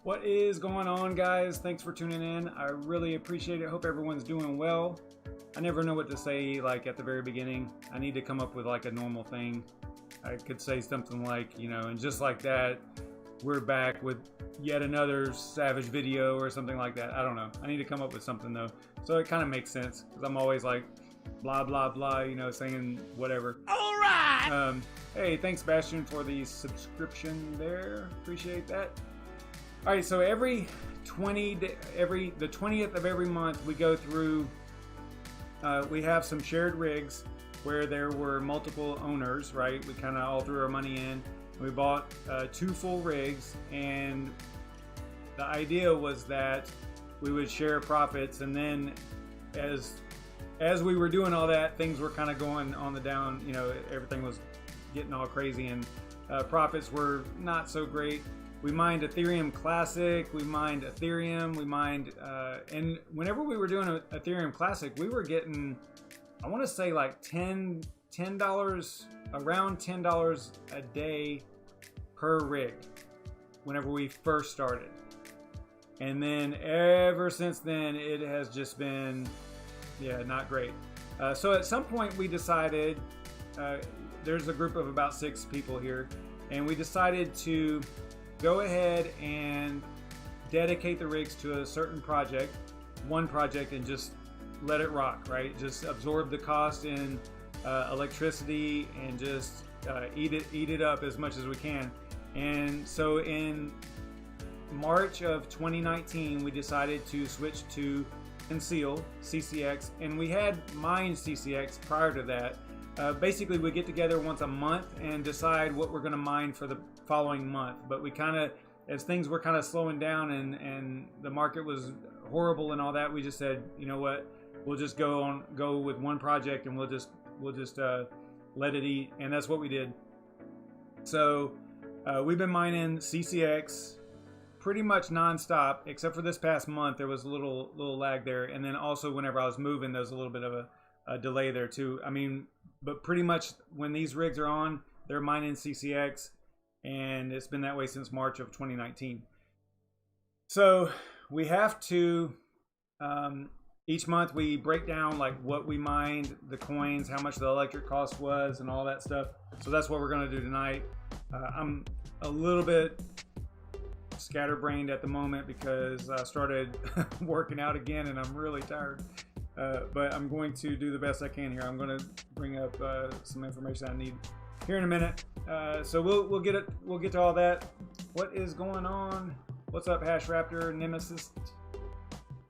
What is going on, guys? Thanks for tuning in. I really appreciate it. Hope everyone's doing well. I never know what to say like at the very beginning. I need to come up with like a normal thing. I could say something like, and just like that, we're back with yet another Savage video or something like that. I don't know. I need to come up with something though. So it kind of makes sense because I'm always like blah, blah, blah, saying whatever. All right. Hey, thanks Bastion for the subscription there. Appreciate that. All right, so the 20th of every month we go through, we have some shared rigs where there were multiple owners, right? We kind of all threw our money in. We bought 2 full rigs, and the idea was that we would share profits, and then as we were doing all that, things were kind of going on the down, everything was getting all crazy, and profits were not so great. We mined Ethereum Classic, we mined Ethereum, and whenever we were doing Ethereum Classic, we were getting, I want to say like $10, around $10 a day per rig whenever we first started. And then ever since then, it has just been, not great. So at some point we decided, there's a group of about 6 people here, and we decided to go ahead and dedicate the rigs to a certain project, one project, and just let it rock, right? Just absorb the cost in electricity and just eat it up as much as we can. And so in March of 2019, we decided to switch to Conceal CCX, and we had mined CCX prior to that. Basically, we get together once a month and decide what we're going to mine for the following month. But we kind of, as things were kind of slowing down and the market was horrible and all that, we just said, you know what, we'll just go with one project and we'll just let it eat, and that's what we did. So we've been mining CCX pretty much non-stop, except for this past month. There was a little lag there, and then also whenever I was moving, there was a little bit of a delay there too. But pretty much when these rigs are on, they're mining CCX, and it's been that way since March of 2019. So we have to, each month we break down like what we mined, the coins, how much the electric cost was, and all that stuff. So that's what we're going to do tonight. I'm a little bit scatterbrained at the moment because I started working out again and I'm really tired. But I'm going to do the best I can here. I'm going to bring up some information I need here in a minute. So we'll get to all that. What is going on? What's up, Hash Raptor, Nemesis?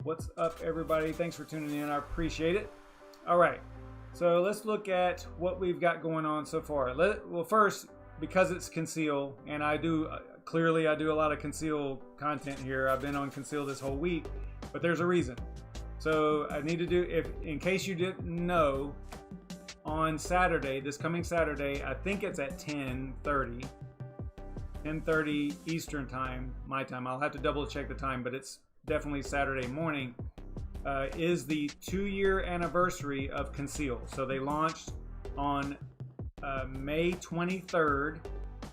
What's up, everybody? Thanks for tuning in. I appreciate it. All right. So let's look at what we've got going on so far. Well, first, because it's Conceal, and I do a lot of Conceal content here. I've been on Conceal this whole week, but there's a reason. So I need to do, in case you didn't know, on Saturday, this coming Saturday, I think it's at 10:30 Eastern time, my time. I'll have to double check the time, but it's definitely Saturday morning, is the 2-year anniversary of Conceal. So they launched on May 23rd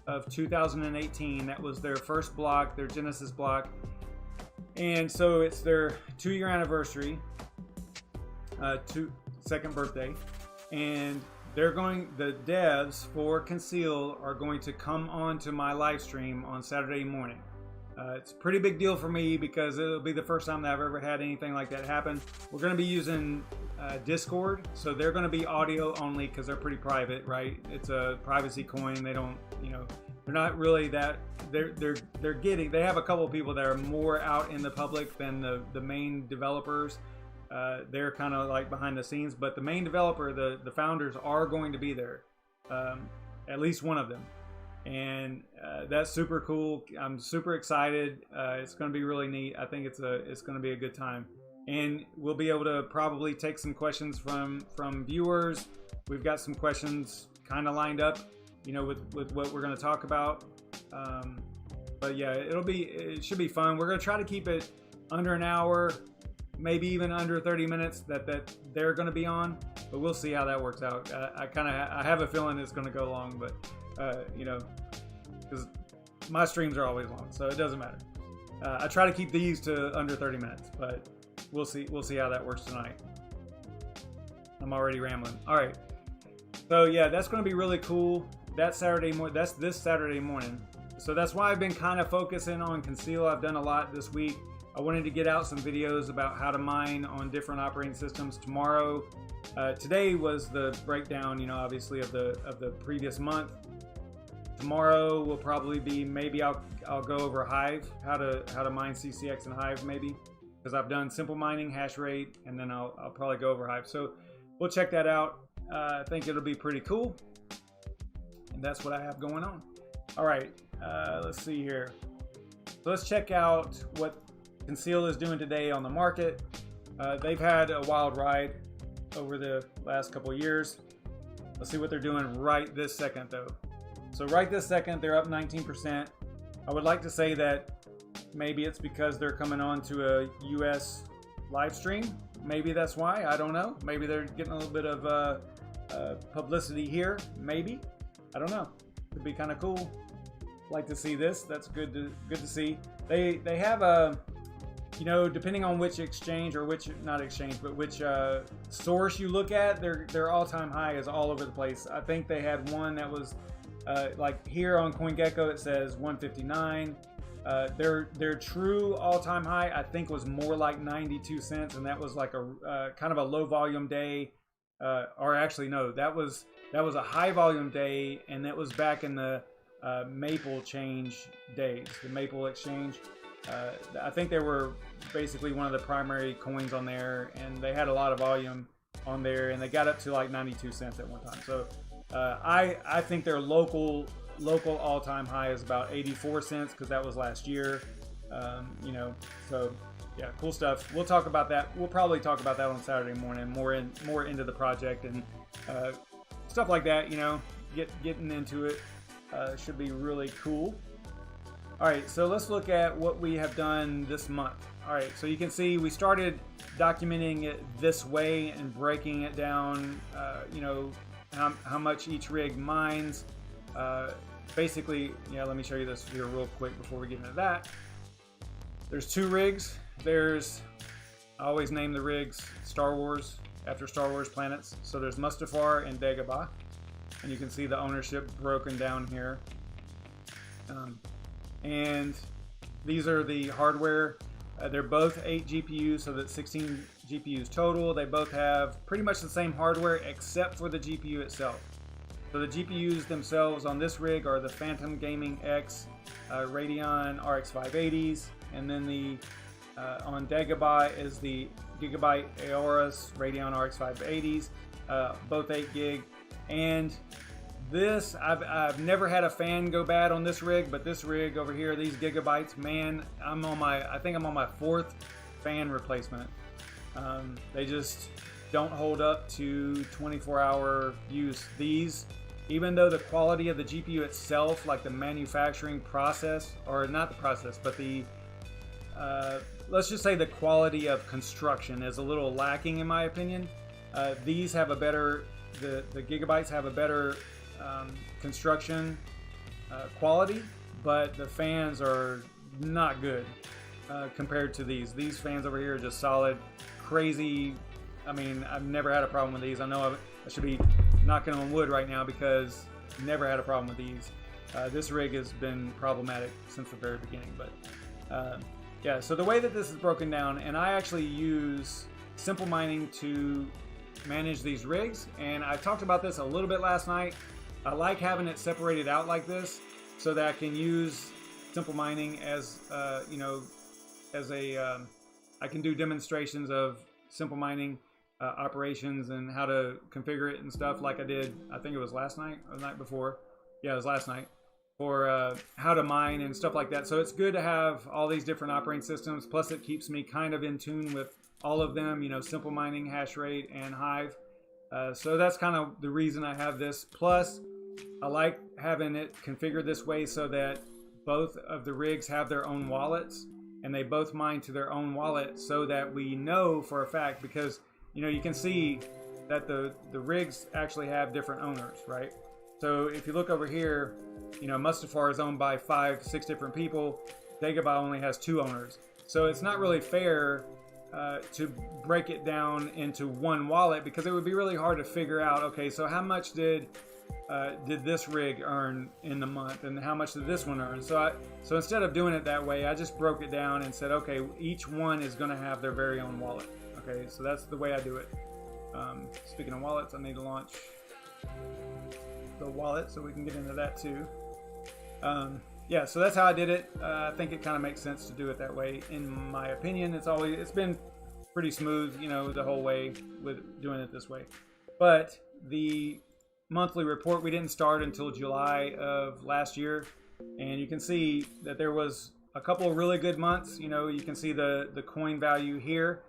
of 2018. That was their first block, their Genesis block. And so it's their 2-year anniversary, second birthday, and the devs for Conceal are going to come on to my live stream on Saturday morning. It's a pretty big deal for me because it'll be the first time that I've ever had anything like that happen. We're going to be using Discord, so they're going to be audio only because they're pretty private, right? It's a privacy coin. They don't, they're not really that. They have a couple of people that are more out in the public than the main developers. They're kind of like behind the scenes, but the main developer, the founders, are going to be there, at least one of them, and that's super cool. I'm super excited. It's going to be really neat. I think it's going to be a good time, and we'll be able to probably take some questions from viewers. We've got some questions kind of lined up, with what we're going to talk about. But yeah, it should be fun. We're going to try to keep it under an hour, maybe even under 30 minutes that they're going to be on, but we'll see how that works out. I have a feeling it's going to go long, but because my streams are always long, so it doesn't matter. I try to keep these to under 30 minutes, but we'll see how that works tonight. I'm already rambling. All right, so yeah, that's going to be really cool. That's this Saturday morning. So that's why I've been kind of focusing on Conceal. I've done a lot this week. I wanted to get out some videos about how to mine on different operating systems tomorrow. Today was the breakdown, you know, obviously of the previous month. Tomorrow will probably be, maybe I'll go over Hive, how to mine CCX and Hive maybe, because I've done simple mining, hash rate, and then I'll probably go over Hive. So we'll check that out. I think it'll be pretty cool, and that's what I have going on. All right, let's see here. So let's check out what Conceal is doing today on the market. They've had a wild ride over the last couple of years. Let's see what they're doing right this second though. So right this second, they're up 19%. I would like to say that maybe it's because they're coming on to a US live stream. Maybe that's why, I don't know. Maybe they're getting a little bit of publicity here, maybe. I don't know. It'd be kind of cool. Like to see this. That's good to see. They have a, you know, depending on which exchange or which, not exchange, but which source you look at, their all-time high is all over the place. I think they had one that was like here on CoinGecko it says 159. Their true all-time high I think was more like 92 cents, and that was like a kind of a low volume day, or actually no, that was a high volume day, and that was back in the Maple change days, the Maple exchange. I think they were basically one of the primary coins on there, and they had a lot of volume on there, and they got up to like 92 cents at one time. So I think their local all-time high is about 84 cents because that was last year. You know, so yeah, cool stuff. We'll talk about that. We'll probably talk about that on Saturday morning, more into the project and stuff like that. You know, getting into it should be really cool. All right, so let's look at what we have done this month. All right, so you can see we started documenting it this way and breaking it down, you know, how much each rig mines. Basically, yeah, let me show you this here real quick before we get into that. There's two rigs. I always name the rigs Star Wars, after Star Wars planets. So there's Mustafar and Dagobah, and you can see the ownership broken down here. And these are the hardware. They're both 8 GPUs, so that's 16 GPUs total. They both have pretty much the same hardware except for the GPU itself. So the GPUs themselves on this rig are the Phantom Gaming X Radeon RX 580s, and then the on Dagobah is the Gigabyte Aorus Radeon RX 580s, both 8 gig. And this, I've never had a fan go bad on this rig, but this rig over here, these gigabytes, man, I think I'm on my 4th fan replacement. They just don't hold up to 24-hour use. These, even though the quality of the GPU itself, like the manufacturing process, or not the process, but the let's just say the quality of construction is a little lacking in my opinion. These have a better, the gigabytes have a better construction quality, but the fans are not good compared to these. These fans over here are just solid, crazy. I mean, I've never had a problem with these. I know I should be knocking on wood right now because I've never had a problem with these. This rig has been problematic since the very beginning, but yeah, so the way that this is broken down, and I actually use simple mining to manage these rigs, and I talked about this a little bit last night. I like having it separated out like this so that I can use simple mining as you know, as a I can do demonstrations of simple mining operations and how to configure it and stuff, like I did, I think it was last night or the night before. Yeah, it was last night, for how to mine and stuff like that. So it's good to have all these different operating systems, plus it keeps me kind of in tune with all of them, you know, simple mining, hash rate, and Hive. So that's kind of the reason I have this. Plus, I like having it configured this way so that both of the rigs have their own wallets, and they both mine to their own wallet, so that we know for a fact, because, you know, you can see that the rigs actually have different owners, right? So if you look over here, you know, Mustafar is owned by 5-6 different people. Dagobah only has 2 owners. So it's not really fair to break it down into one wallet, because it would be really hard to figure out, okay, so how much did this rig earn in the month, and how much did this one earn? So instead of doing it that way, I just broke it down and said, okay, each one is going to have their very own wallet. Okay, so that's the way I do it. Speaking of wallets, I need to launch the wallet so we can get into that too. Yeah, so that's how I did it. I think it kind of makes sense to do it that way. In my opinion, it's been pretty smooth, you know, the whole way with doing it this way. But the monthly report, we didn't start until July of last year, and you can see that there was a couple of really good months. You know, you can see the coin value here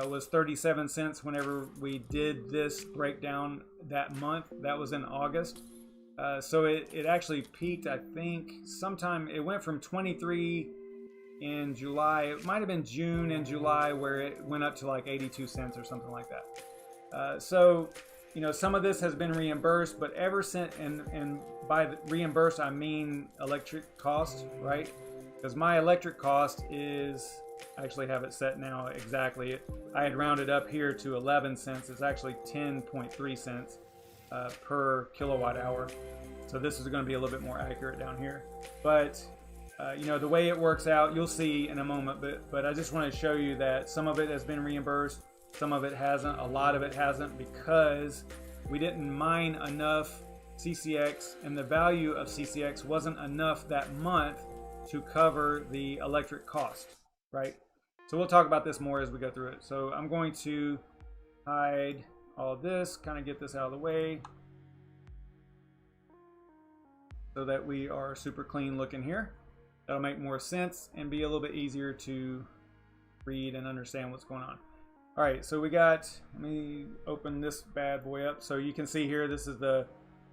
was 37 cents whenever we did this breakdown that month. That was in August. So it actually peaked, I think, sometime. It went from 23 in July. It might have been June and July where it went up to like 82 cents or something like that. So, you know, some of this has been reimbursed, but ever since, and by the reimbursed, I mean electric cost, right? Because my electric cost is, I actually have it set now exactly. I had rounded up here to 11 cents. It's actually 10.3 cents per kilowatt hour. So this is going to be a little bit more accurate down here. But, you know, the way it works out, you'll see in a moment. But I just want to show you that some of it has been reimbursed. Some of it hasn't. A lot of it hasn't, because we didn't mine enough CCX, and the value of CCX wasn't enough that month to cover the electric cost, right? So we'll talk about this more as we go through it. So I'm going to hide all this, kind of get this out of the way so that we are super clean looking here. That'll make more sense and be a little bit easier to read and understand what's going on. All right, so we got, let me open this bad boy up. So you can see here, this is the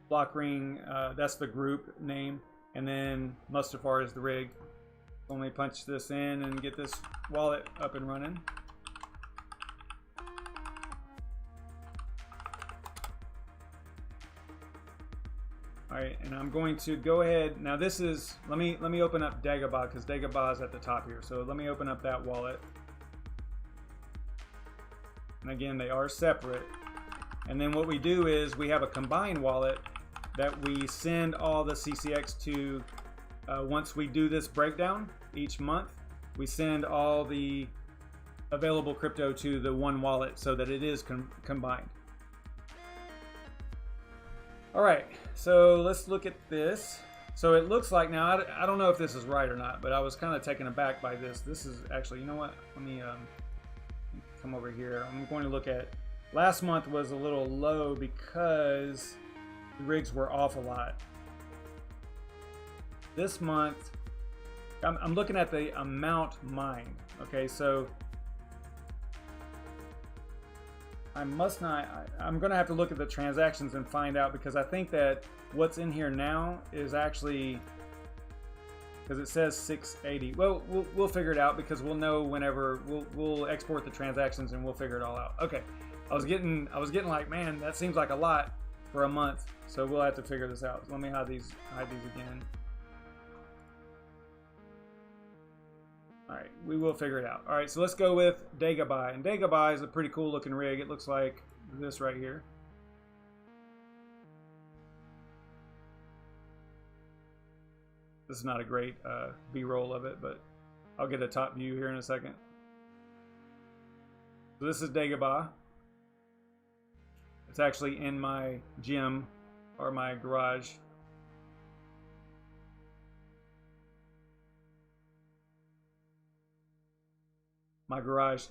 block ring, that's the group name, and then Mustafar is the rig. So let me punch this in and get this wallet up and running. All right, and I'm going to go ahead. Now this is, let me open up Dagobah, because Dagobah is at the top here. So let me open up that wallet. And again, they are separate. And then what we do is we have a combined wallet that we send all the CCX to. Once we do this breakdown each month, we send all the available crypto to the one wallet so that it is combined. All right, so let's look at this. So it looks like, now I don't know if this is right or not, but I was kind of taken aback by this. This is actually, you know what? Let me come over here. I'm going to look at, last month was a little low because the rigs were off a lot. This month, I'm looking at the amount mined. Okay, so I'm going to have to look at the transactions and find out, because I think that what's in here now is actually, because it says 680. Well, we'll figure it out, because we'll know whenever we'll export the transactions and we'll figure it all out. Okay, I was getting like, man, that seems like a lot for a month, so we'll have to figure this out. So let me hide these again. All right, we will figure it out. All right, so let's go with Dagobah. And Dagobah is a pretty cool looking rig. It looks like this right here. This is not a great B-roll of it, but I'll get a top view here in a second. So this is Dagobah. It's actually in my gym, or my garage. My garage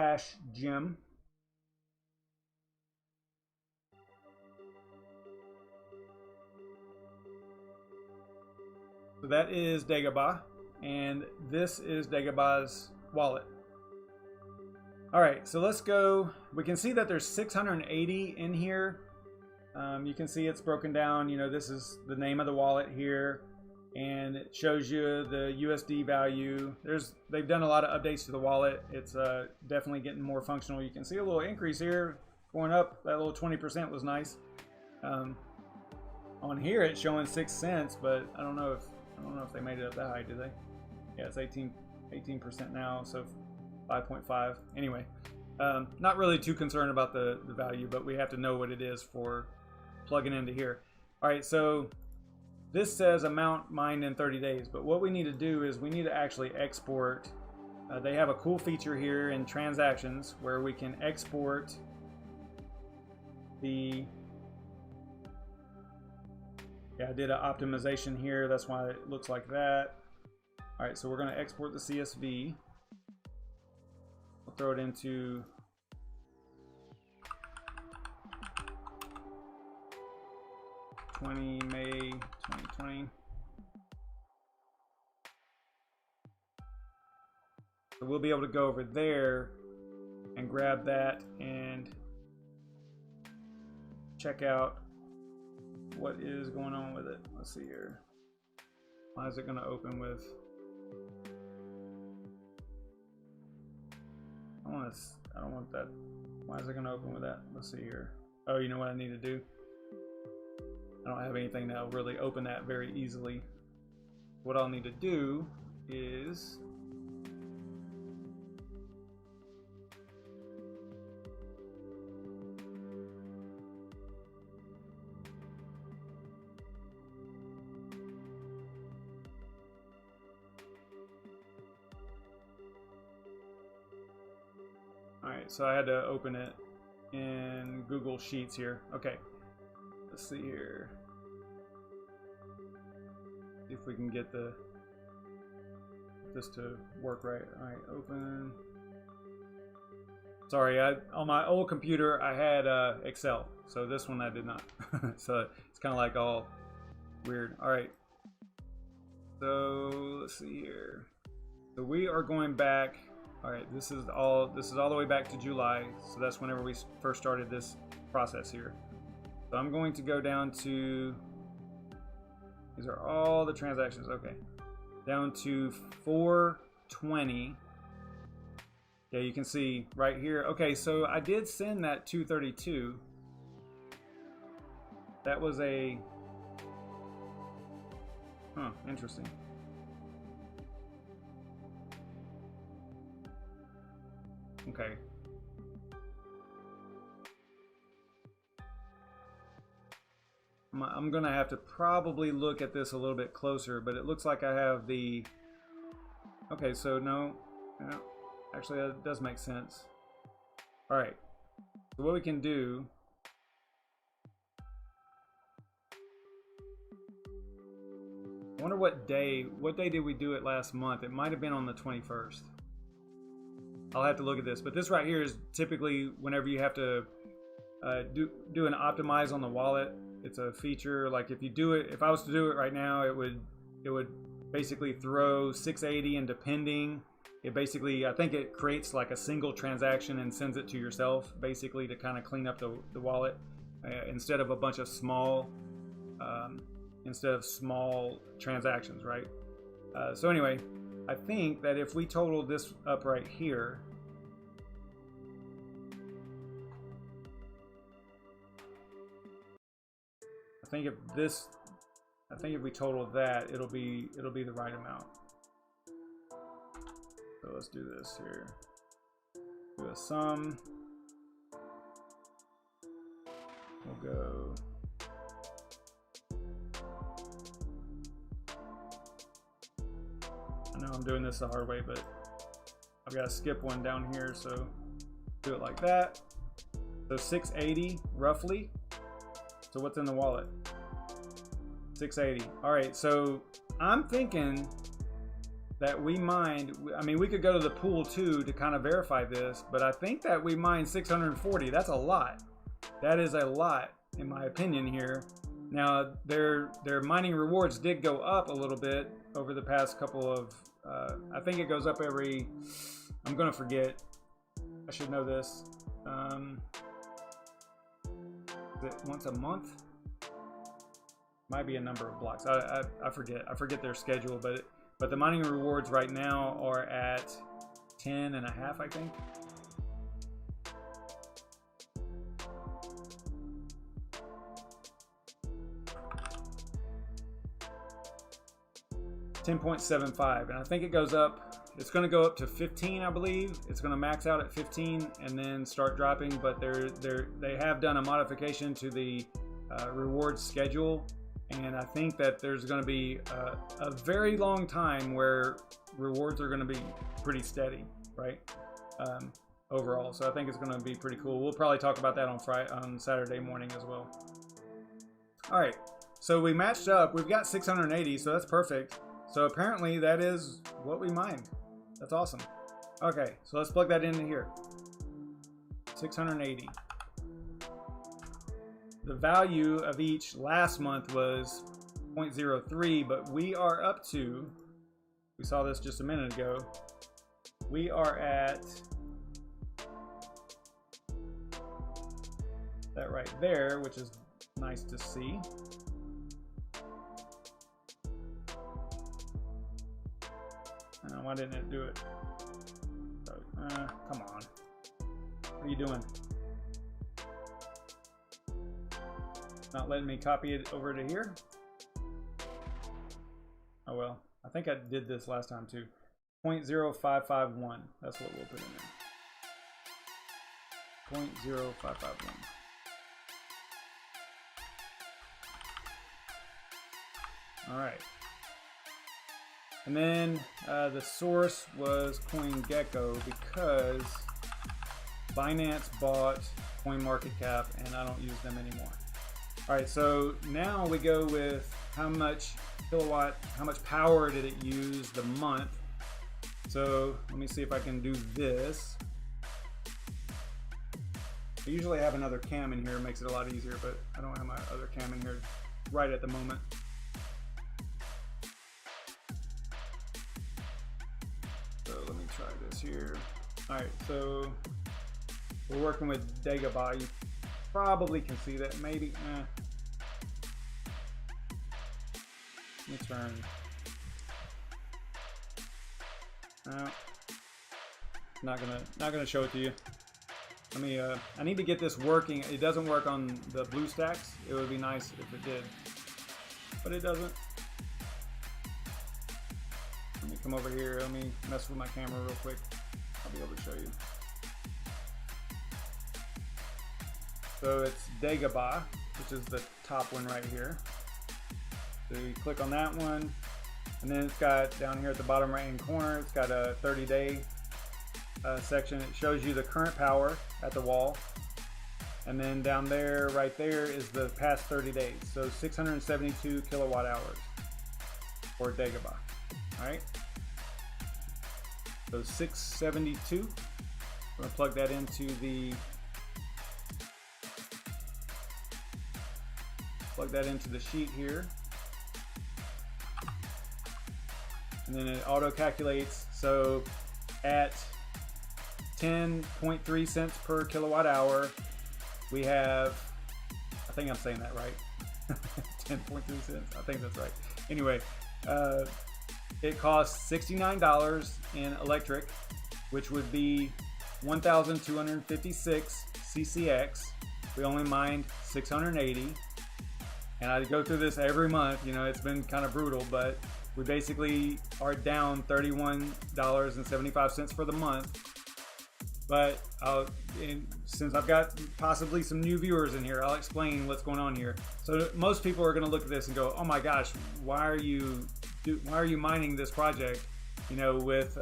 / gym. So that is Dagobah, and this is Dagobah's wallet. All right, so let's go. We can see that there's 680 in here. You can see it's broken down. You know, this is the name of the wallet here, and it shows you the USD value. They've done a lot of updates to the wallet. It's definitely getting more functional. You can see a little increase here going up. That little 20% was nice. On here it's showing 6 cents, but I don't know if they made it up that high, do they? Yeah, it's 18% now, so 5.5. Anyway, not really too concerned about the value, but we have to know what it is for plugging into here. All right, so this says amount mined in 30 days, but what we need to do is we need to actually export. They have a cool feature here in transactions where we can export the, I did an optimization here, that's why it looks like that. All right, so we're going to export the CSV. We'll throw it into May 2020. So we'll be able to go over there and grab that and check out what is going on with it. Let's see here. Why is it going to open with? I don't want that. Why is it going to open with that? Let's see here. Oh, you know what I need to do? I don't have anything that'll really open that very easily. What I'll need to do is Alright, so I had to open it in Google Sheets here. Okay, let's see here. See if we can get this to work right. Alright, open. Sorry, on my old computer I had Excel, so this one I did not. So it's kind of like all weird. Alright, so let's see here. So we are going back. All right, this is all the way back to July, so that's whenever we first started this process here. So I'm going to go down to, these are all the transactions, okay, down to 420. Yeah, you can see right here. Okay, so I did send that 232. That was a, interesting. Okay. I'm gonna have to probably look at this a little bit closer, but it looks like I have the, okay, so no, actually that does make sense. All right, so what we can do, I wonder what day did we do it last month? It might have been on the 21st. I'll have to look at this, but this right here is typically whenever you have to do an optimize on the wallet. It's a feature, like if you do it, if I was to do it right now, it would basically throw 680 into pending. It basically, I think it creates like a single transaction and sends it to yourself, basically to kind of clean up the wallet instead of a bunch of small transactions, right? So anyway, I think that if we total this up right here, I think if we total that, it'll be the right amount. So let's do this here. Do a sum. We'll go. I know I'm doing this the hard way, but I've got to skip one down here, so do it like that. So 680 roughly. So what's in the wallet? 680. All right, so I'm thinking that we mined, I mean, we could go to the pool too to kind of verify this, but I think that we mined 640. That's a lot. That is a lot, in my opinion here. Now, their mining rewards did go up a little bit over the past couple of, I think it goes up every, I'm gonna forget, I should know this. Is it once a month? Might be a number of blocks. I forget their schedule, but the mining rewards right now are at 10.5, I think. 10.75, and I think it goes up. It's going to go up to 15, I believe. It's going to max out at 15 and then start dropping. But they have done a modification to the reward schedule, and I think that there's going to be a very long time where rewards are going to be pretty steady, right? Overall, so I think it's going to be pretty cool. We'll probably talk about that on Saturday morning as well. All right, so we matched up. We've got 680, so that's perfect. So apparently that is what we mined. That's awesome. Okay, so let's plug that into here. 680. The value of each last month was 0.03, but we are up to, we saw this just a minute ago, we are at that right there, which is nice to see. Why didn't it do it? Come on. What are you doing? Not letting me copy it over to here? Oh well. I think I did this last time too. 0.0551. That's what we'll put in there. 0.0551. Alright. And then the source was CoinGecko because Binance bought CoinMarketCap and I don't use them anymore. Alright, so now we go with how much power did it use the month. So let me see if I can do this. I usually have another cam in here, it makes it a lot easier, but I don't have my other cam in here right at the moment. So let me try this here. Alright, so we're working with Dagobah. You probably can see that, maybe. Let me turn. Not gonna show it to you. Let me. I need to get this working. It doesn't work on the BlueStacks. It would be nice if it did, but it doesn't. Let me come over here. Let me mess with my camera real quick. I'll be able to show you. So it's Dagobah, which is the top one right here. So you click on that one, and then it's got down here at the bottom right hand corner, it's got a 30-day section. It shows you the current power at the wall, and then down there, right there, is the past 30 days. So 672 kilowatt hours for Dagobah. All right. So 672. I'm gonna plug that into the sheet here. And then it auto calculates. So at 10.3 cents per kilowatt hour, we have, I think I'm saying that right. 10.3 cents. I think that's right. Anyway, it costs $69 in electric, which would be 1,256 CCX. We only mined 680. And I go through this every month. You know, it's been kind of brutal, but we basically are down $31.75 for the month. But since I've got possibly some new viewers in here, I'll explain what's going on here. So most people are going to look at this and go, "Oh my gosh, why are you mining this project? You know, with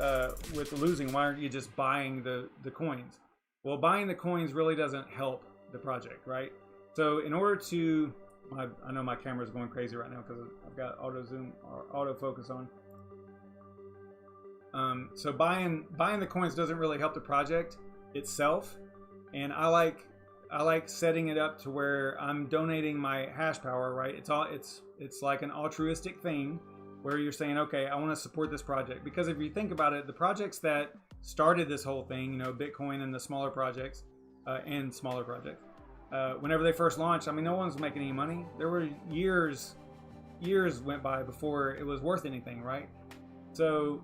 losing. Why aren't you just buying the coins?" Well, buying the coins really doesn't help the project, right? So in order to I know my camera's going crazy right now because I've got auto zoom or autofocus on. So buying the coins doesn't really help the project itself, and I like setting it up to where I'm donating my hash power. Right? It's like an altruistic thing where you're saying, okay, I want to support this project, because if you think about it, the projects that started this whole thing, you know, Bitcoin and the smaller projects whenever they first launched, I mean, no one's making any money. There were years went by before it was worth anything, right? So,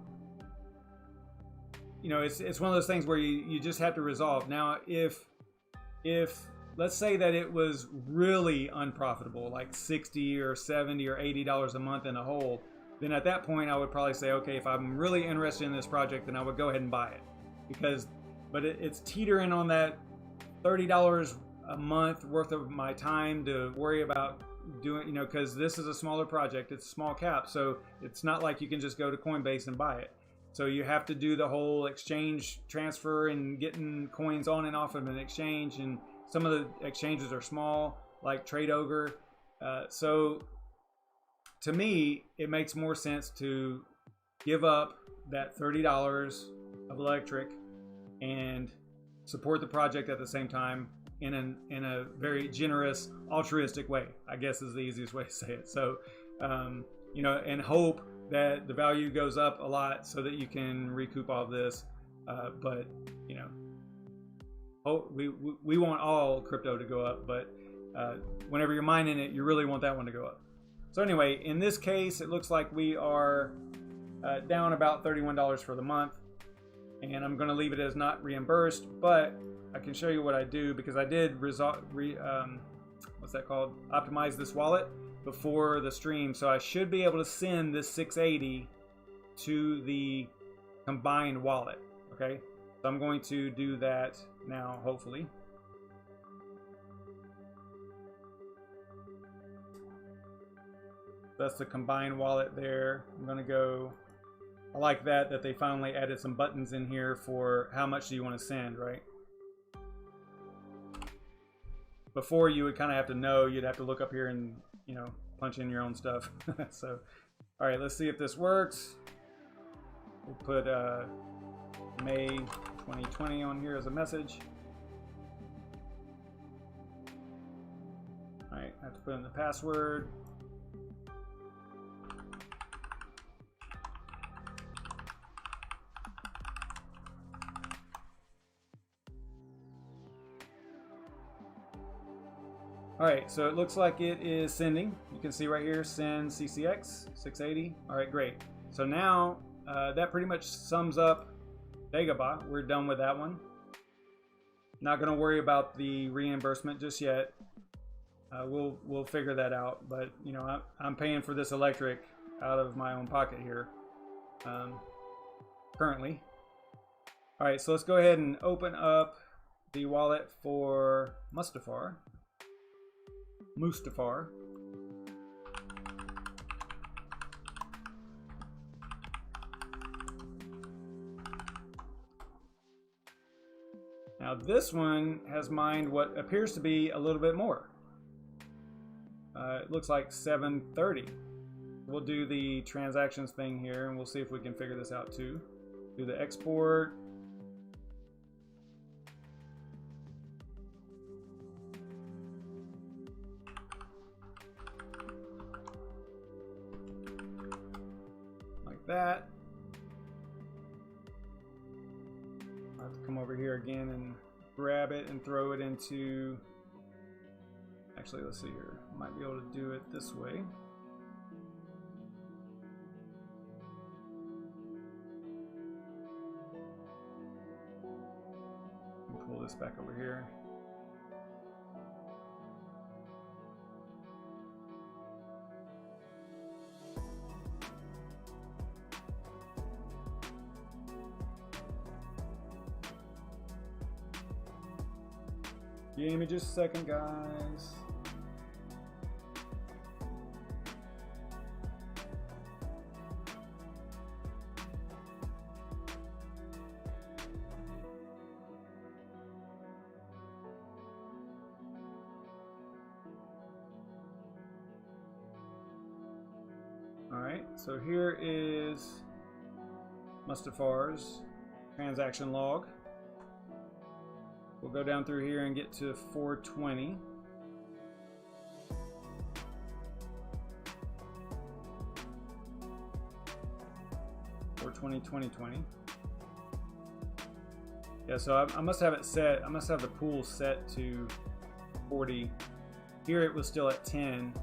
you know, it's one of those things where you just have to resolve. Now, if let's say that it was really unprofitable, like $60 or $70 or $80 a month in a hole, then at that point I would probably say, okay, if I'm really interested in this project, then I would go ahead and buy it. But it's teetering on that $30 a month worth of my time to worry about doing, you know, because this is a smaller project, it's small cap, so it's not like you can just go to Coinbase and buy it. So you have to do the whole exchange transfer and getting coins on and off of an exchange, and some of the exchanges are small, like Trade Ogre. So to me, it makes more sense to give up that $30 of electric and support the project at the same time in a very generous, altruistic way, I guess is the easiest way to say it. So, you know, and hope that the value goes up a lot so that you can recoup all of this. But, you know, we want all crypto to go up, but whenever you're mining it, you really want that one to go up. So anyway, in this case, it looks like we are down about $31 for the month, and I'm going to leave it as not reimbursed, but I can show you what I do, because I did optimize this wallet before the stream, so I should be able to send this 680 to the combined wallet. Okay, so I'm going to do that now, hopefully. That's the combined wallet there. I'm gonna go, I like that they finally added some buttons in here for how much do you want to send, right? Before, you would kind of have to know, you'd have to look up here and, you know, punch in your own stuff. So, all right, let's see if this works. We'll put May 2020 on here as a message. All right, I have to put in the password. All right, so it looks like it is sending. You can see right here, send CCX 680. All right, great. So now that pretty much sums up Dagobah. We're done with that one. Not going to worry about the reimbursement just yet. We'll figure that out. But you know, I'm paying for this electric out of my own pocket here currently. All right, so let's go ahead and open up the wallet for Mustafar. Now this one has mined what appears to be a little bit more. It looks like 730. We'll do the transactions thing here and we'll see if we can figure this out too. Do the export. That. I'll have to come over here again and grab it and throw it into, actually let's see here, might be able to do it this way. Pull this back over here. Give me just a second, guys. All right, so here is Mustafar's transaction log. We'll go down through here and get to 420. Or 2020. Yeah, so I must have it set. I must have the pool set to 40. Here it was still at 10.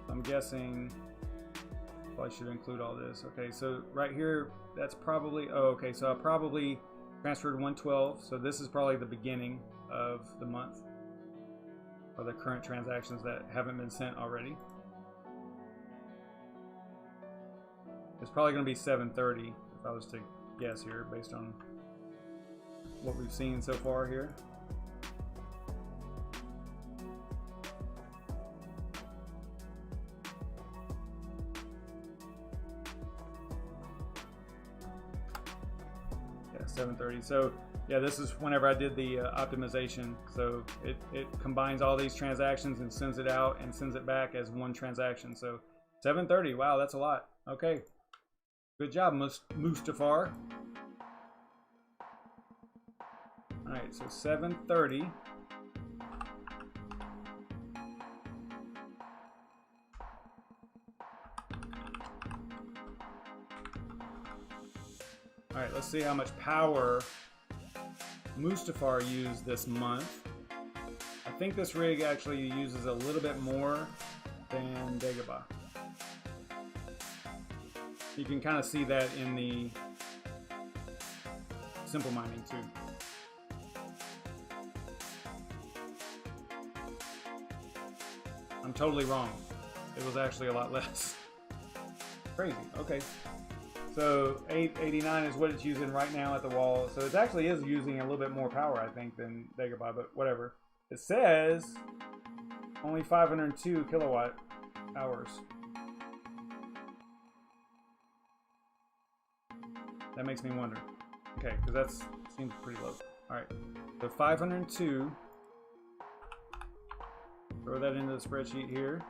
I'm guessing I should include all this. Okay, so right here, that's probably, oh, okay, so I probably transferred 112, so this is probably the beginning of the month, or the current transactions that haven't been sent already. It's probably going to be 730 if I was to guess here based on what we've seen so far here. Yeah, 730. So yeah, this is whenever I did the optimization. So it combines all these transactions and sends it out and sends it back as one transaction. So 730, wow, that's a lot. Okay, good job, Mustafar. All right, so 730. All right, let's see how much power Mustafar used this month. I think this rig actually uses a little bit more than Dagobah. You can kind of see that in the simple mining too. I'm totally wrong. It was actually a lot less. Crazy. Okay. So 889 is what it's using right now at the wall. So it actually is using a little bit more power, I think, than Dagobah, but whatever. It says only 502 kilowatt hours. That makes me wonder. Okay, because that seems pretty low. All right, so 502. Throw that into the spreadsheet here.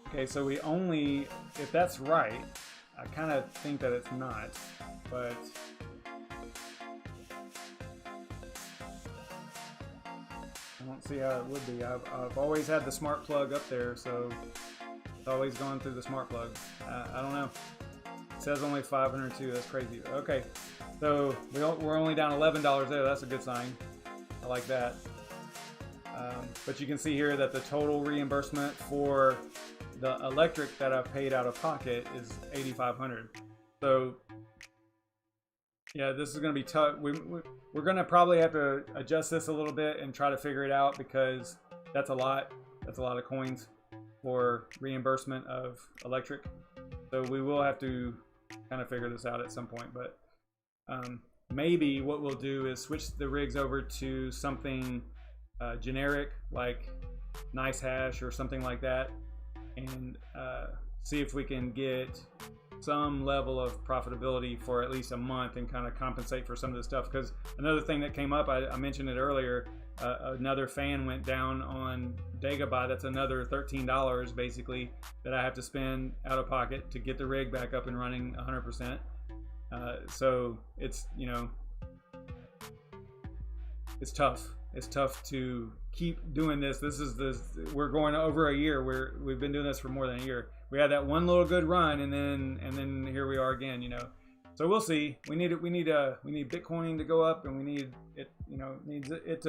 Okay, so we only, if that's right, I kind of think that it's not, but I don't see how it would be. I've always had the smart plug up there, so it's always gone through the smart plug. I don't know. It says only 502. That's crazy. Okay, so we're only down $11 there. That's a good sign. I like that. But you can see here that the total reimbursement for the electric that I've paid out of pocket is $8,500. So yeah, this is going to be tough. We're going to probably have to adjust this a little bit and try to figure it out, because that's a lot. That's a lot of coins for reimbursement of electric. So we will have to kind of figure this out at some point. But maybe what we'll do is switch the rigs over to something generic, like Nice Hash or something like that, and see if we can get some level of profitability for at least a month and kind of compensate for some of the stuff. Because another thing that came up, I mentioned it earlier, another fan went down on Dagobah. That's another $13 basically that I have to spend out of pocket to get the rig back up and running 100%. So it's, you know, it's tough. It's tough to keep doing this. We're going over a year. We've been doing this for more than a year. We had that one little good run, and then here we are again, you know. So we'll see. We need Bitcoin to go up, and we need it, you know, needs it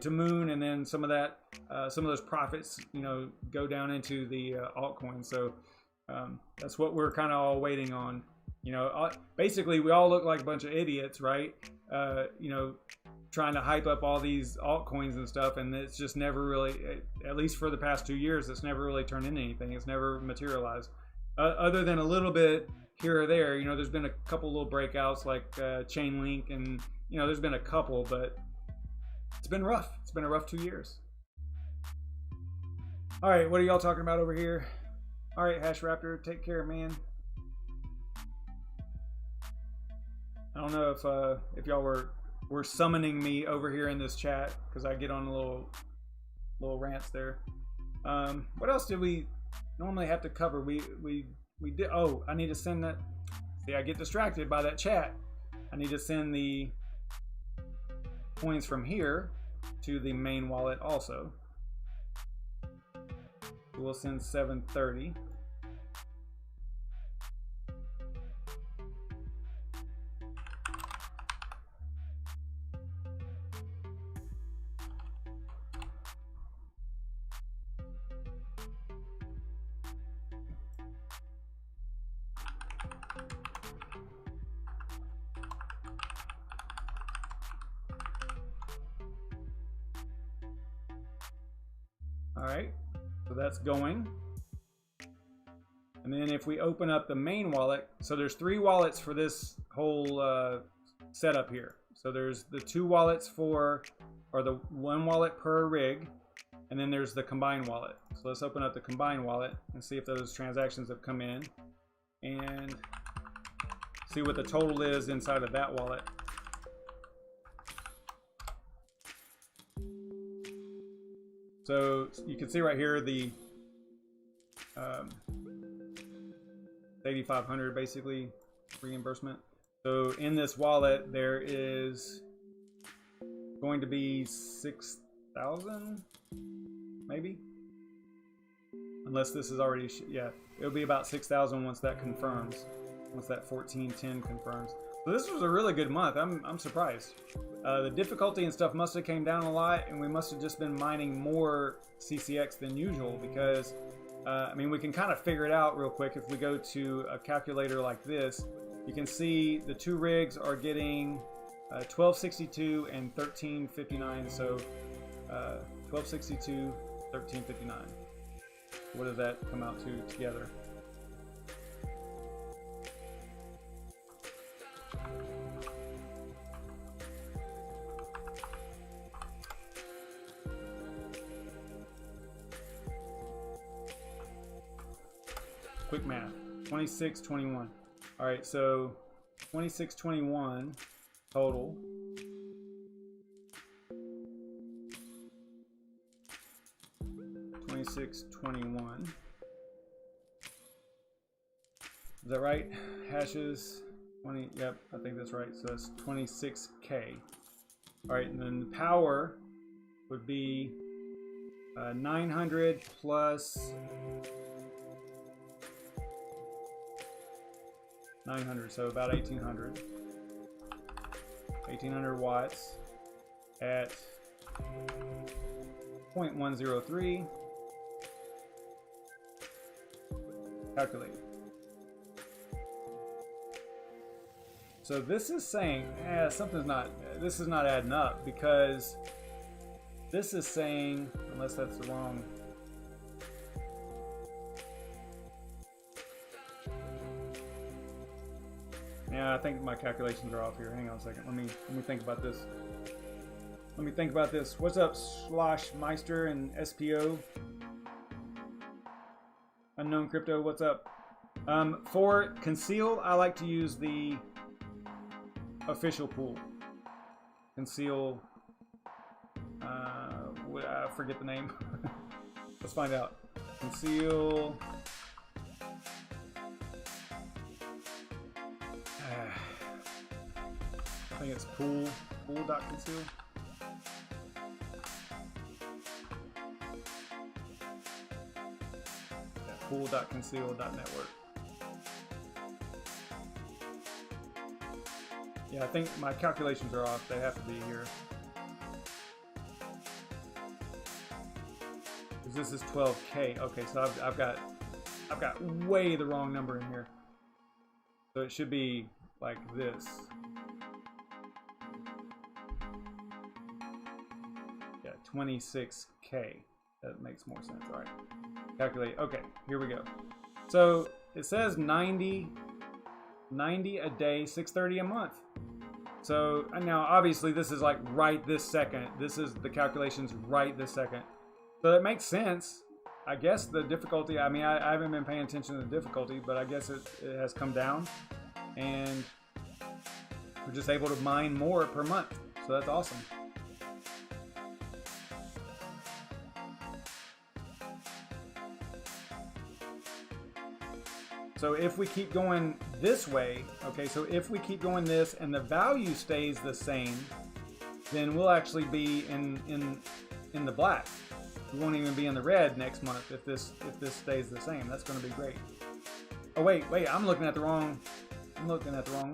to moon, and then some of those profits, you know, go down into the altcoins. So that's what we're kind of all waiting on. You know, basically we all look like a bunch of idiots, right? You know, trying to hype up all these altcoins and stuff, and it's just never really, at least for the past 2 years, it's never really turned into anything. It's never materialized, other than a little bit here or there. You know, there's been a couple little breakouts like Chainlink, and you know, there's been a couple, but it's been rough. It's been a rough 2 years. All right, what are y'all talking about over here? All right, Hash Raptor, take care, man. I don't know if y'all were summoning me over here in this chat, because I get on a little rants there. What else did we normally have to cover? We did. Oh, I need to send that. See, I get distracted by that chat. I need to send the coins from here to the main wallet also. We'll send 730. All right, so that's going. And then if we open up the main wallet, so there's 3 wallets for this whole setup here. So there's the 2 wallets for, or the 1 wallet per rig, and then there's the combined wallet. So let's open up the combined wallet and see if those transactions have come in and see what the total is inside of that wallet. So you can see right here the 8,500 basically reimbursement. So in this wallet there is going to be 6,000 maybe, unless this is already yeah, it'll be about 6,000 once that confirms, once that 1410 confirms. So this was a really good month. I'm surprised. The difficulty and stuff must have came down a lot, and we must have just been mining more CCX than usual, because I mean, we can kind of figure it out real quick. If we go to a calculator like this, you can see the 2 rigs are getting 1262 and 1359. So 1262, 1359. What does that come out to together? Quick math, 2621. All right, so 2621 total. $26.21. Is that right? Hashes 20. Yep, I think that's right. So that's 26K. All right, and then the power would be 900 plus 900, so about 1800. 1800 watts at 0.103. Calculate. So this is saying, something's not, this is not adding up, because this is saying, unless that's the wrong. Yeah, I think my calculations are off here. Hang on a second. Let me think about this. Let me think about this. What's up, Slosh Meister and SPO? Unknown Crypto, what's up? For Conceal, I like to use the official pool. Conceal, I forget the name. Let's find out. Conceal. I think it's pool.conceal. Yeah, pool.conceal.network. Yeah, I think my calculations are off. They have to be here. Because this is 12K. Okay, so I've got way the wrong number in here. So it should be like this. Yeah, 26K. That makes more sense. All right. Calculate. Okay, here we go. So it says 90 a day, 630 a month. So now obviously this is like right this second. This is the calculations right this second. So that makes sense. I guess the difficulty, I mean, I haven't been paying attention to the difficulty, but I guess it has come down, and we're just able to mine more per month. So that's awesome. So if we keep going this way, okay, so if we keep going this and the value stays the same, then we'll actually be in the black. We won't even be in the red next month if this stays the same. That's going to be great. Oh wait, I'm looking at the wrong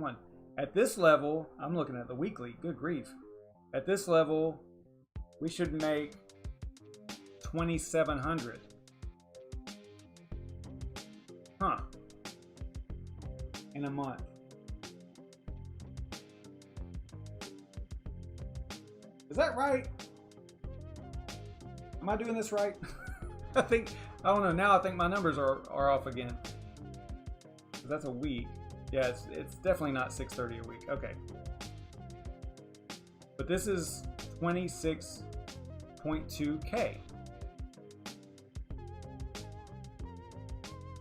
one. At this level, I'm looking at the weekly. Good grief. At this level, we should make 2,700. Huh. In a month. Is that right? Am I doing this right? I think, I don't know, now I think my numbers are off again. That's a week. Yeah, it's definitely not 630 a week. Okay. But this is 26.2K.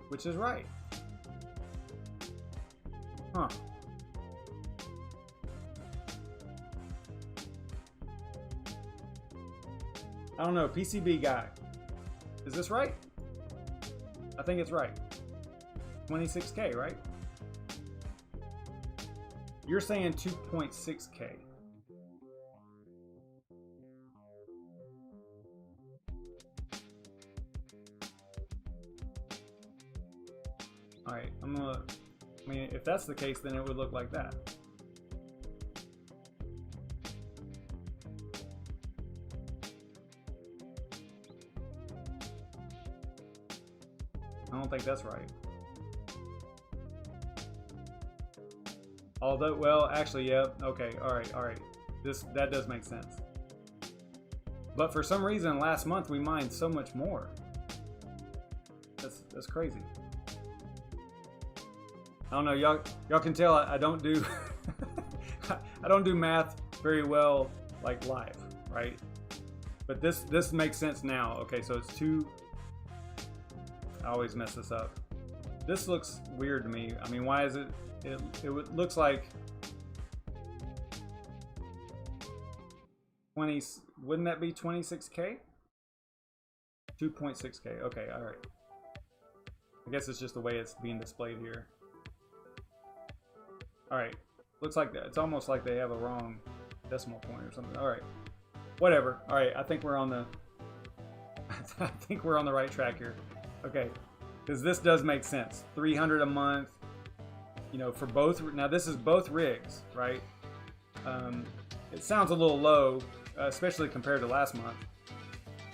Which is right. Huh. I don't know, PCB guy. Is this right? I think it's right. 26K, right? You're saying 2.6K. All right, I mean, if that's the case, then it would look like that. I don't think that's right. Although, well, actually, yeah, okay, all right. That does make sense. But for some reason, last month we mined so much more. That's crazy. I don't know, y'all can tell I don't do I don't do math very well like live, right? But this makes sense now. Okay, so it's two. I always mess this up. This looks weird to me. I mean, why is it? It looks like 20. Wouldn't that be 26K? 2.6K. Okay, all right. I guess it's just the way it's being displayed here. All right. Looks like that. It's almost like they have a wrong decimal point or something. All right. Whatever. All right. I think we're on the. I think we're on the right track here. Okay, because this does make sense. 300 a month. You know, for both. Now this is both rigs, right? It sounds a little low, especially compared to last month.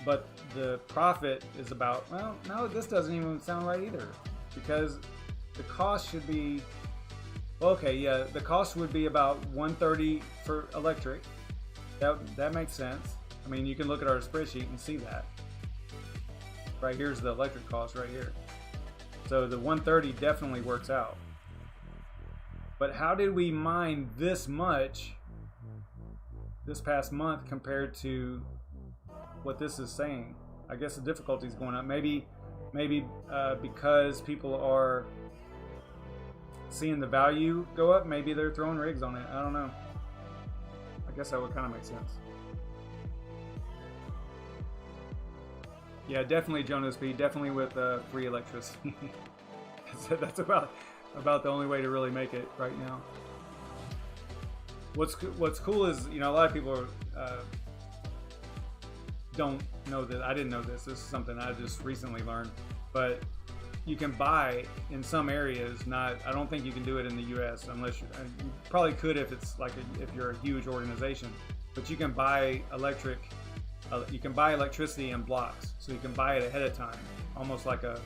But the profit is about. Well, no, this doesn't even sound right either, because the cost should be. Okay, yeah, the cost would be about 130 for electric. That makes sense. I mean, you can look at our spreadsheet and see that. Right here's the electric cost right here. So the 130 definitely works out. But how did we mine this much this past month compared to what this is saying? I guess the difficulty is going up. Maybe because people are seeing the value go up, maybe they're throwing rigs on it. I don't know. I guess that would kind of make sense. Yeah, definitely Jonas B. Definitely with free electricity. That's about the only way to really make it right now. What's cool is, you know, a lot of people don't know that. I didn't know this. This is something I just recently learned. But you can buy in some areas. I don't think you can do it in the U.S. unless you probably could if it's like if you're a huge organization. But you can buy you can buy electricity in blocks, so you can buy it ahead of time, almost like a.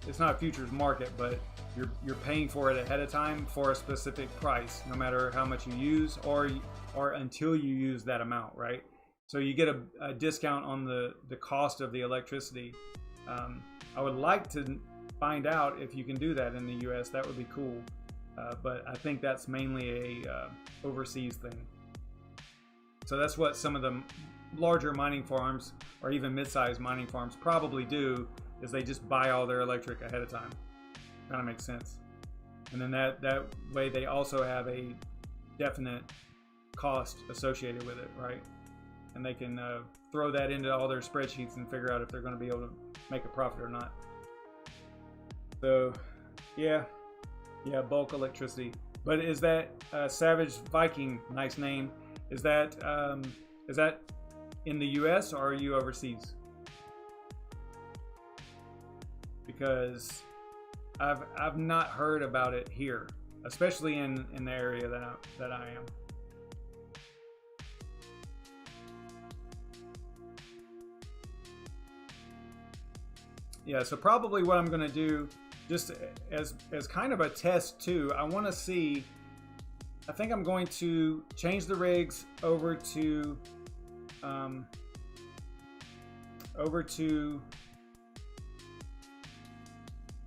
It's not a futures market, but you're paying for it ahead of time for a specific price, no matter how much you use or until you use that amount, right? So you get a discount on the cost of the electricity. I would like to find out if you can do that in the U.S. That would be cool, but I think that's mainly a overseas thing. So that's what some of the larger mining farms or even mid-sized mining farms probably do, is they just buy all their electric ahead of time. Kind of makes sense. And then that way they also have a definite cost associated with it, right? And they can throw that into all their spreadsheets and figure out if they're going to be able to make a profit or not. So yeah, bulk electricity. But is that Savage Viking, nice name, is that in the US or are you overseas? Because I've not heard about it here, especially in the area that I am. Yeah, so probably what I'm going to do, just as kind of a test too, I want to see. I think I'm going to change the rigs over to over to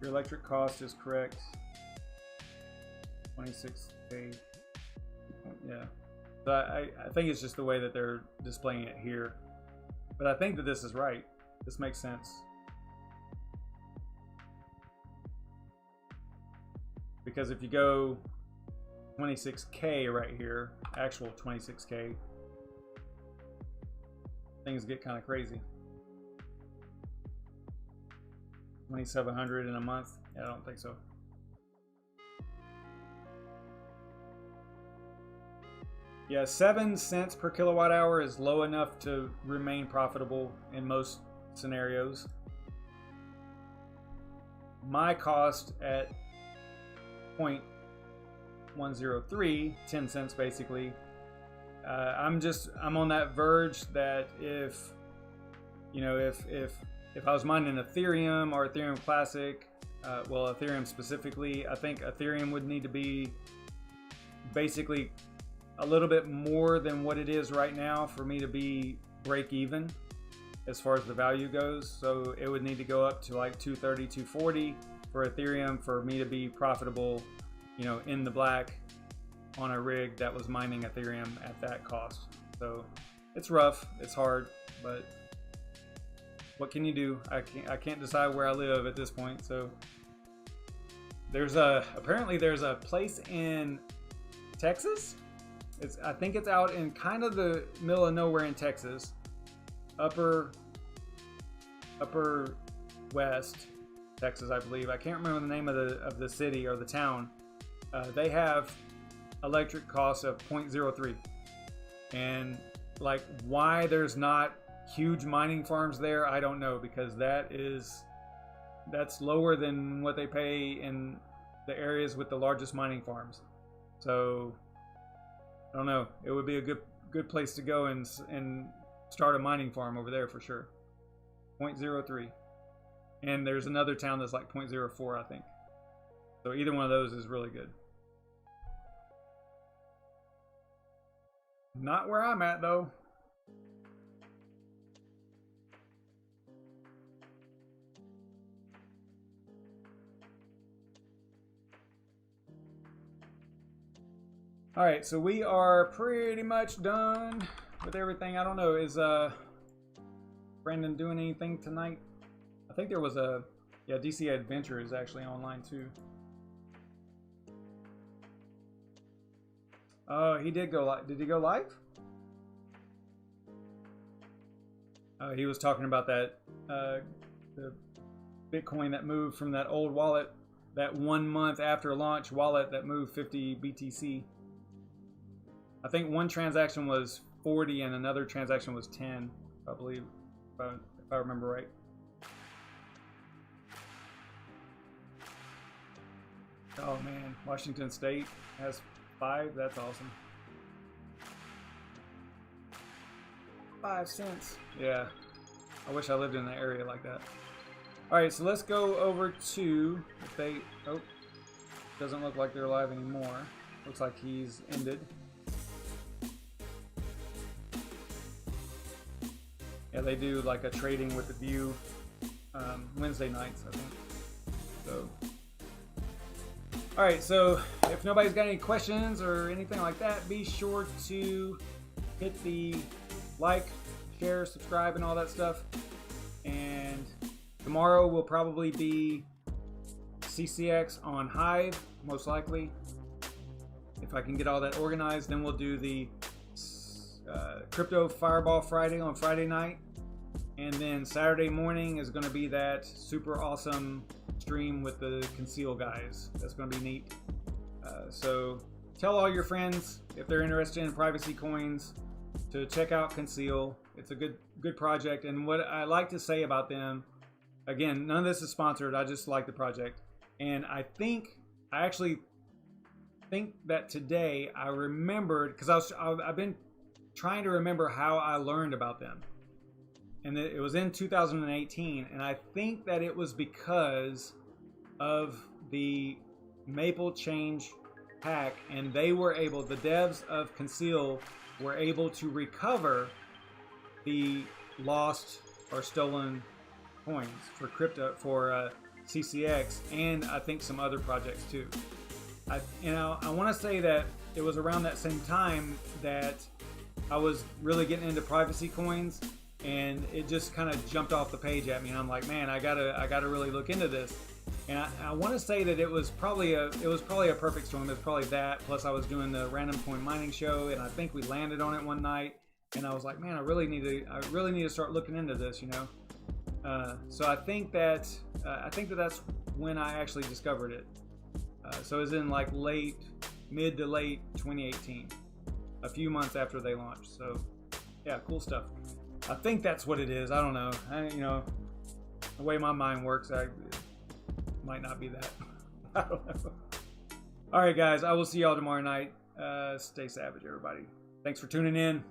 your electric cost is correct. 26K. Yeah. So I think it's just the way that they're displaying it here. But I think that this is right. This makes sense. Because if you go 26K right here, actual 26K, things get kind of crazy. 2,700 in a month? Yeah, I don't think so. Yeah, 7 cents per kilowatt hour is low enough to remain profitable in most scenarios. My cost at 0.103, 10 cents basically. I'm on that verge that if I was mining Ethereum or Ethereum Classic, well, Ethereum specifically, I think Ethereum would need to be basically a little bit more than what it is right now for me to be break even as far as the value goes. So it would need to go up to like 230, 240 for Ethereum for me to be profitable, you know, in the black on a rig that was mining Ethereum at that cost. So it's rough, it's hard, but what can you do? I can't decide where I live at this point. So apparently there's a place in Texas. I think it's out in kind of the middle of nowhere in Texas, upper west Texas, I believe. I can't remember the name of the city or the town. They have electric costs of 0.03, and like why there's not huge mining farms there, I don't know, because that's lower than what they pay in the areas with the largest mining farms. So I don't know. It would be a good place to go and start a mining farm over there for sure. 0.03. And there's another town that's like 0.04, I think. So either one of those is really good. Not where I'm at though. All right, so we are pretty much done with everything. I don't know, is Brandon doing anything tonight? I think there was DC Adventure is actually online too. He did go live. Did he go live? He was talking about that the Bitcoin that moved from that old wallet, that 1 month after launch wallet that moved 50 BTC. I think one transaction was 40 and another transaction was 10, I believe, if I remember right. Oh man, Washington State has 5. That's awesome. 5 cents. Yeah, I wish I lived in an area like that. All right, so let's go over to if they. Oh, doesn't look like they're live anymore. Looks like he's ended. Yeah, they do like a trading with the view Wednesday nights, I think. So, all right. So if nobody's got any questions or anything like that, be sure to hit the like, share, subscribe, and all that stuff. And tomorrow will probably be CCX on Hive, most likely. If I can get all that organized, then we'll do the Crypto Fireball Friday on Friday night, and then Saturday morning is going to be that super awesome stream with the Conceal guys. That's going to be neat. So tell all your friends if they're interested in privacy coins to check out Conceal. It's a good project, and what I like to say about them, again, none of this is sponsored. I just like the project, and I actually think that today I remembered, because I've been trying to remember how I learned about them, and it was in 2018, and I think that it was because of the Maple Change hack, and they were able, the devs of Conceal were able to recover the lost or stolen coins for crypto, for CCX, and I think some other projects too. I want to say that it was around that same time that I was really getting into privacy coins, and it just kind of jumped off the page at me, and I'm like, man, I gotta really look into this. And I want to say that it was probably a perfect storm. It was probably that, plus I was doing the random coin mining show, and I think we landed on it one night, and I was like, man, I really need to start looking into this, you know. So I think that that's when I actually discovered it. So it was in like mid to late 2018, a few months after they launched. So yeah, cool stuff. I think that's what it is. I don't know. You know, the way my mind works, might not be that. I don't know. All right, guys. I will see y'all tomorrow night. Stay savage, everybody. Thanks for tuning in.